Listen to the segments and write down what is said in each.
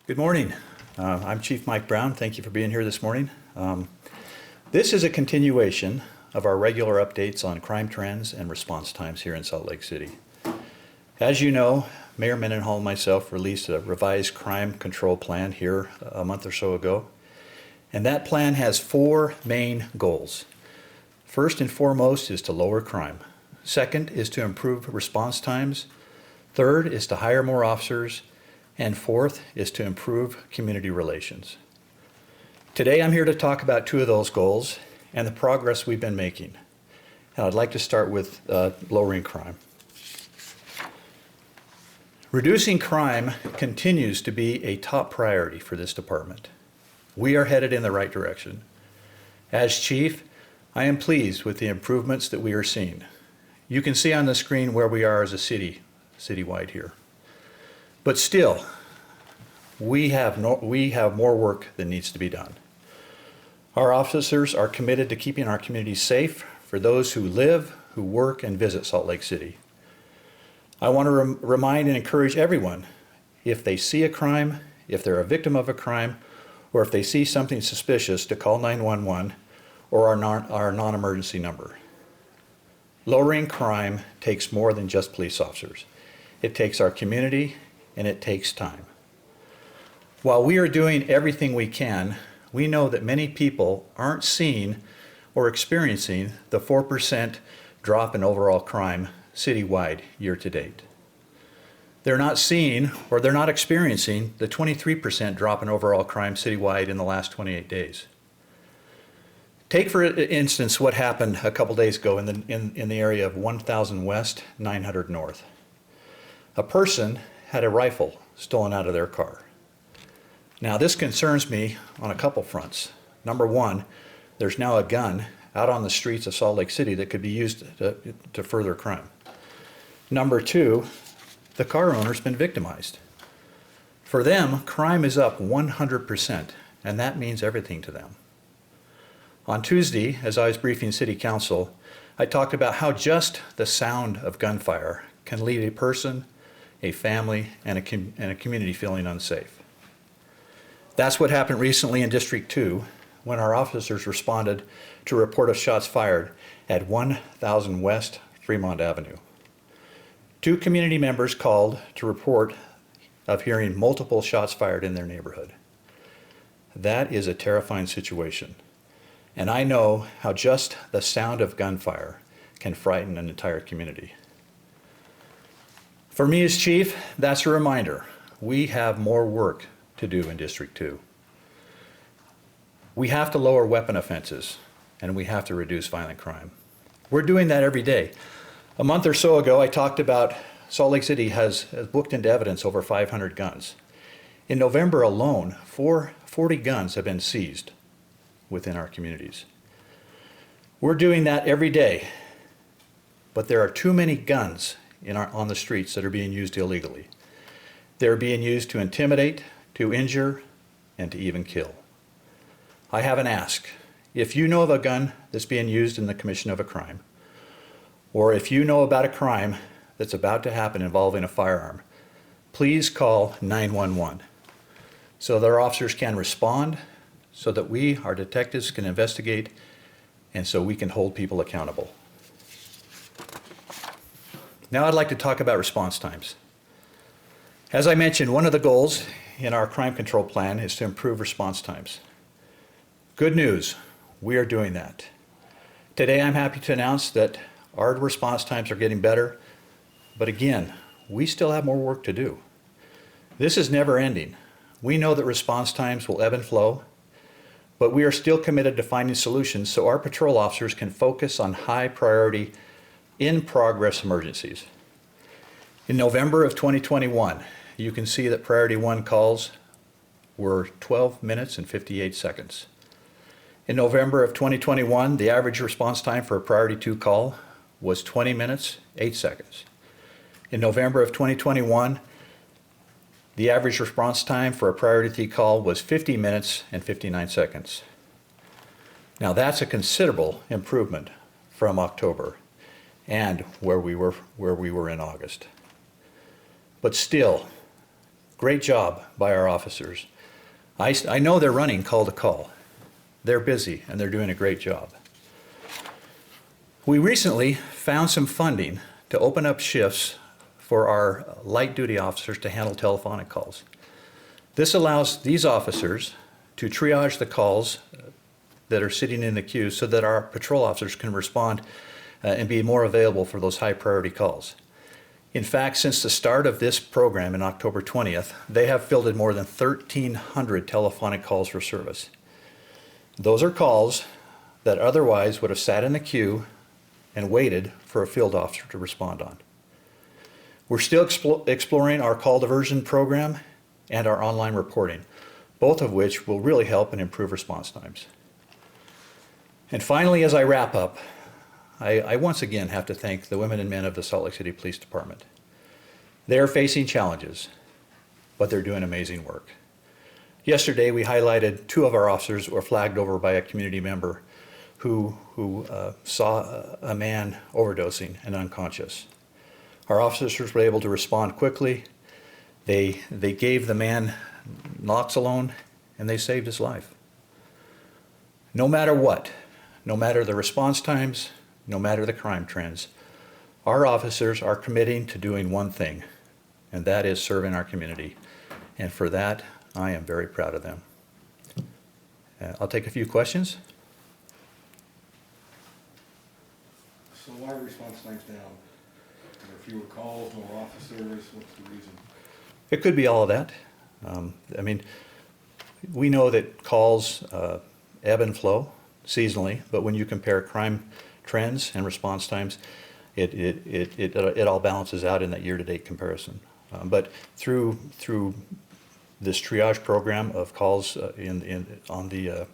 Good morning. I'm Chief Mike Brown. Thank you for being here this morning. This is a continuation of our regular updates on crime trends and response times here in Salt Lake City. As you know, Mayor Mendenhall and myself released a revised crime control plan here a month or so ago. And that plan has four main goals. First and foremost is to lower crime. Second is to improve response times. Third is to hire more officers. And fourth is to improve community relations. Today I'm here to talk about two of those goals and the progress we've been making. And I'd like to start with lowering crime. Reducing crime continues to be a top priority for this department. We are headed in the right direction. As chief, I am pleased with the improvements that we are seeing. You can see on the screen where we are as a citywide here. But still, we have more work that needs to be done. Our officers are committed to keeping our community safe for those who live, who work, and visit Salt Lake City. I want to remind and encourage everyone, if they see a crime, if they're a victim of a crime, or if they see something suspicious, to call 911 or our non-emergency number. Lowering crime takes more than just police officers. It takes our community, and it takes time. While we are doing everything we can, we know that many people aren't seeing or experiencing the 4% drop in overall crime citywide year to date. They're not seeing or they're not experiencing the 23% drop in overall crime citywide in the last 28 days. Take for instance what happened a couple days ago in the area of 1000 West, 900 North. A person had a rifle stolen out of their car. Now this concerns me on a couple fronts. Number one, there's now a gun out on the streets of Salt Lake City that could be used to further crime. Number two, the car owner's been victimized. For them, crime is up 100%, and that means everything to them. On Tuesday, as I was briefing City Council, I talked about how just the sound of gunfire can leave a person, a family, and a community feeling unsafe. That's what happened recently in District 2 when our officers responded to a report of shots fired at 1000 West Fremont Avenue. Two community members called to report of hearing multiple shots fired in their neighborhood. That is a terrifying situation, and I know how just the sound of gunfire can frighten an entire community. For me as chief, that's a reminder. We have more work to do in District 2. We have to lower weapon offenses, and we have to reduce violent crime. We're doing that every day. A month or so ago, I talked about Salt Lake City has booked into evidence over 500 guns. In November alone, 40 guns have been seized within our communities. We're doing that every day, but there are too many guns on the streets that are being used illegally. They're being used to intimidate, to injure, and to even kill. I have an ask. If you know of a gun that's being used in the commission of a crime, or if you know about a crime that's about to happen involving a firearm, please call 911 so that our officers can respond, so that our detectives can investigate, and so we can hold people accountable. Now I'd like to talk about response times. As I mentioned, one of the goals in our crime control plan is to improve response times. Good news, we are doing that. Today I'm happy to announce that our response times are getting better, but again, we still have more work to do. This is never ending. We know that response times will ebb and flow, but we are still committed to finding solutions so our patrol officers can focus on high priority in-progress emergencies. In November of 2021, you can see that Priority 1 calls were 12 minutes and 58 seconds. In November of 2021, the average response time for a Priority 2 call was 20 minutes, 8 seconds. In November of 2021, the average response time for a Priority 3 call was 50 minutes and 59 seconds. Now that's a considerable improvement from October and where we were in August. But still, Great job by our officers. I know they're running call to call. They're busy and they're doing a great job. We recently found some funding to open up shifts for our light duty officers to handle telephonic calls. This allows these officers to triage the calls that are sitting in the queue so that our patrol officers can respond and be more available for those high priority calls. In fact, since the start of this program in October 20th, they have fielded more than 1,300 telephonic calls for service. Those are calls that otherwise would have sat in the queue and waited for a field officer to respond on. We're still exploring our call diversion program and our online reporting, both of which will really help and improve response times. And finally, as I wrap up, I once again have to thank the women and men of the Salt Lake City Police Department. They are facing challenges, but they're doing amazing work. Yesterday, we highlighted 2 of our officers were flagged over by a community member who saw a man overdosing and unconscious. Our officers were able to respond quickly. They gave the man naloxone, and they saved his life. No matter what, no matter the response times, no matter the crime trends, our officers are committing to doing one thing, and that is serving our community. And for that, I am very proud of them. I'll take a few questions. So why are response times down? Are there fewer calls, more officers? What's the reason? It could be all of that. I mean, we know that calls ebb and flow seasonally, but when you compare crime trends and response times, it all balances out in that year-to-date comparison. But through this triage program of calls on the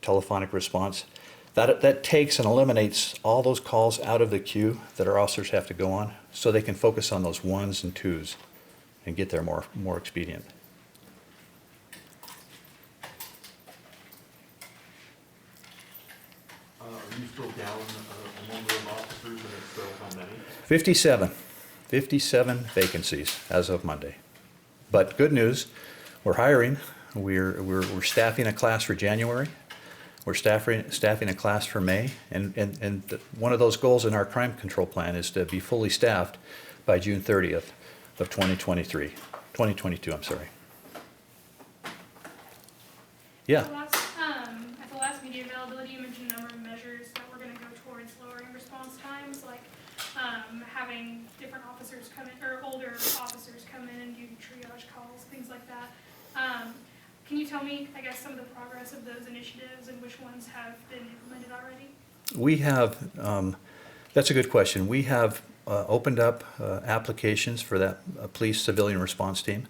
telephonic response, that takes and eliminates all those calls out of the queue that our officers have to go on, so they can focus on those 1s and 2s and get there more expedient. Are you still down a number of officers, and if so, how many? 57 vacancies as of Monday. But good news, we're hiring. We're staffing a class for January. We're staffing a class for May, and one of those goals in our crime control plan is to be fully staffed by June 30th of 2022, I'm sorry. Yeah. At the last media availability, you mentioned a number of measures that we're going to go towards lowering response times, like having different officers come in, or older officers come in and do triage calls, things like that. Can you tell me, I guess, some of the progress of those initiatives and which ones have been implemented already? We have, that's a good question. We have opened up applications for that police civilian response team.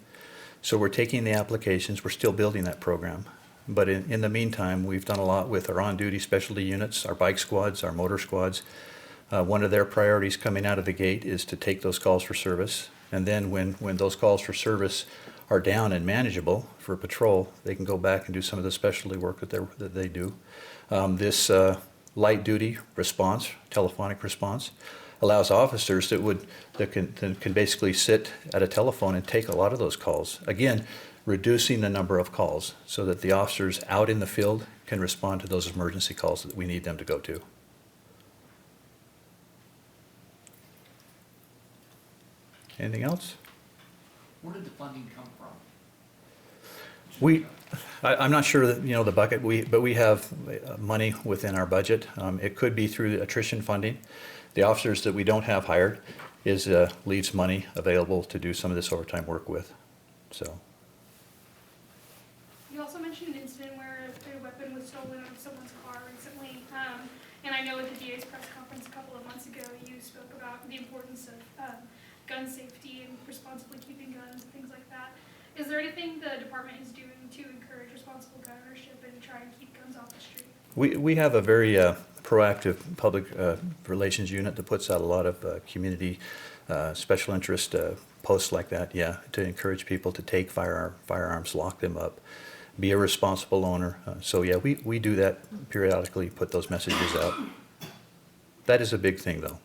So we're taking the applications, we're still building that program. But in the meantime, we've done a lot with our on-duty specialty units, our bike squads, our motor squads. One of their priorities coming out of the gate is to take those calls for service. And then when those calls for service are down and manageable for patrol, they can go back and do some of the specialty work that they do. This light duty response, telephonic response, allows officers that can basically sit at a telephone and take a lot of those calls. Again, reducing the number of calls so that the officers out in the field can respond to those emergency calls that we need them to go to. Anything else? Where did the funding come from? I'm not sure that, the bucket, but we have money within our budget. It could be through attrition funding. The officers that we don't have hired leaves money available to do some of this overtime work with. So. You also mentioned an incident where a weapon was stolen out of someone's car recently. And I know at the DA's press conference a couple of months ago, you spoke about the importance of gun safety and responsibly keeping guns and things like that. Is there anything the department is doing to encourage responsible gun ownership and try and keep guns off the street? We have a very proactive public relations unit that puts out a lot of community special interest posts like that, to encourage people to take firearms, lock them up, be a responsible owner. So we do that periodically, put those messages out. That is a big thing, though.